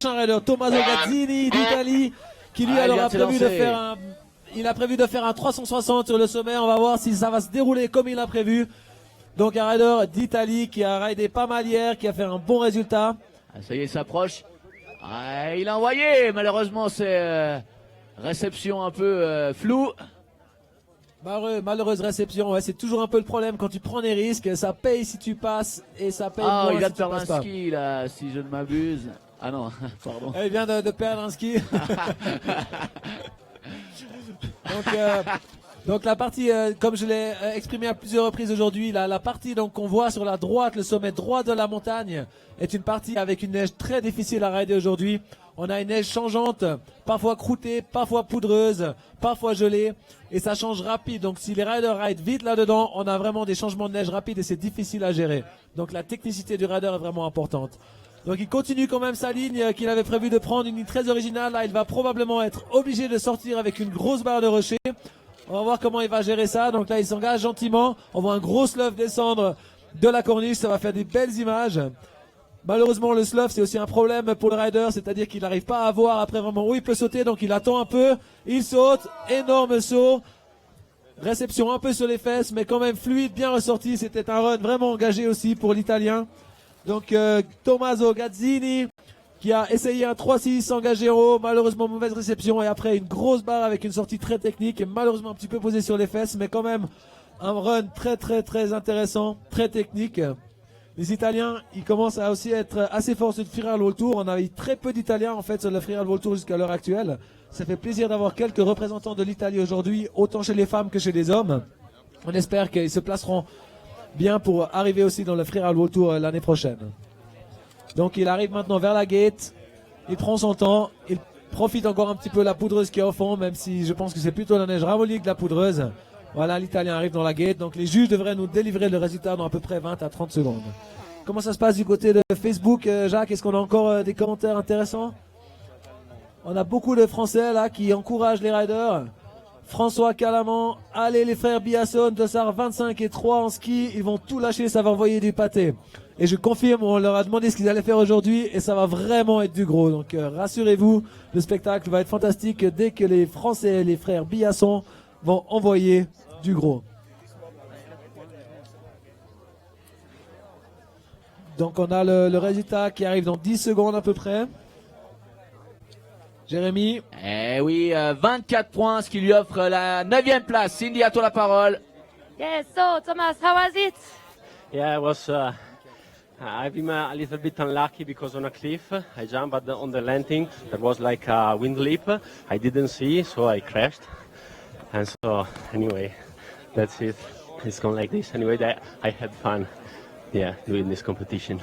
rider, Tommaso Gazzini d'Italie, qui lui alors a prévu de faire un... Il a prévu de faire un 360 sur le sommet. On va voir si ça va se dérouler comme il a prévu. Donc un rider d'Italie qui a ridé pas mal hier, qui a fait un bon résultat. Ah, ça y est, il s'approche. Ah, il a envoyé. Malheureusement, c'est réception un peu floue. Malheureuse réception, ouais, c'est toujours un peu le problème quand tu prends des risques. Ça paye si tu passes et ça paye moins il vient si de tu perdre passes un pas. ski là, si je ne m'abuse. Ah non, pardon. Il vient de perdre un ski. Donc la partie, comme je l'ai exprimé à plusieurs reprises aujourd'hui, la partie donc qu'on voit sur la droite, le sommet droit de la montagne, est une partie avec une neige très difficile à rider aujourd'hui. On a une neige changeante, parfois croûtée, parfois poudreuse, parfois gelée, et ça change rapide. Donc si les riders rident vite là-dedans, on a vraiment des changements de neige rapides et c'est difficile à gérer. Donc la technicité du rider est vraiment importante. Donc il continue quand même sa ligne qu'il avait prévu de prendre, une ligne très originale. Là, il va probablement être obligé de sortir avec une grosse barre de rocher. On va voir comment il va gérer ça. Donc là, il s'engage gentiment. On voit un gros slough descendre de la corniche. Ça va faire des belles images. Malheureusement, le slough, c'est aussi un problème pour le rider. C'est-à-dire qu'il n'arrive pas à voir après vraiment où il peut sauter. Donc il attend un peu. Il saute. Énorme saut. Réception un peu sur les fesses, mais quand même fluide, bien ressorti. C'était un run vraiment engagé aussi pour l'Italien. Donc Tommaso Gazzini qui a essayé un 3-6 engagé en haut, malheureusement mauvaise réception, et après une grosse barre avec une sortie très technique et malheureusement un petit peu posée sur les fesses, mais quand même un run très intéressant, très technique. Les Italiens, ils commencent à aussi être assez forts sur le Freeride World Tour. On a eu très peu d'Italiens en fait sur le Freeride World Tour jusqu'à l'heure actuelle. Ça fait plaisir d'avoir quelques représentants de l'Italie aujourd'hui, autant chez les femmes que chez les hommes. On espère qu'ils se placeront bien pour arriver aussi dans le Freeride World Tour l'année prochaine. Donc il arrive maintenant vers la gate, il prend son temps, il profite encore un petit peu de la poudreuse qui est au fond, même si je pense que c'est plutôt la neige ramollie que la poudreuse. Voilà, l'Italien arrive dans la gate, donc les juges devraient nous délivrer le résultat dans à peu près 20 à 30 secondes. Comment ça se passe du côté de Facebook, Jacques? Est-ce qu'on a encore des commentaires intéressants? On a beaucoup de Français là qui encouragent les riders. François Calaman, allez les frères Biasson, Dossard 25 et 3 en ski, ils vont tout lâcher, ça va envoyer du pâté. Et je confirme, on leur a demandé ce qu'ils allaient faire aujourd'hui et ça va vraiment être du gros. Donc rassurez-vous, le spectacle va être fantastique dès que les Français, les frères Biasson vont envoyer du gros. Donc on a le résultat qui arrive dans 10 secondes à peu près. Jérémy. Eh oui, 24 points, ce qui lui offre la 9e place. Cindy, à toi la parole. Yes, so Thomas, how was it? Yeah, it was. I've been a little bit unlucky because on a cliff I jumped on the landing. There was like a wind leap. I didn't see, so I crashed. And so anyway, that's it. It's gone like this. Anyway, I had fun. Yeah, doing this competition.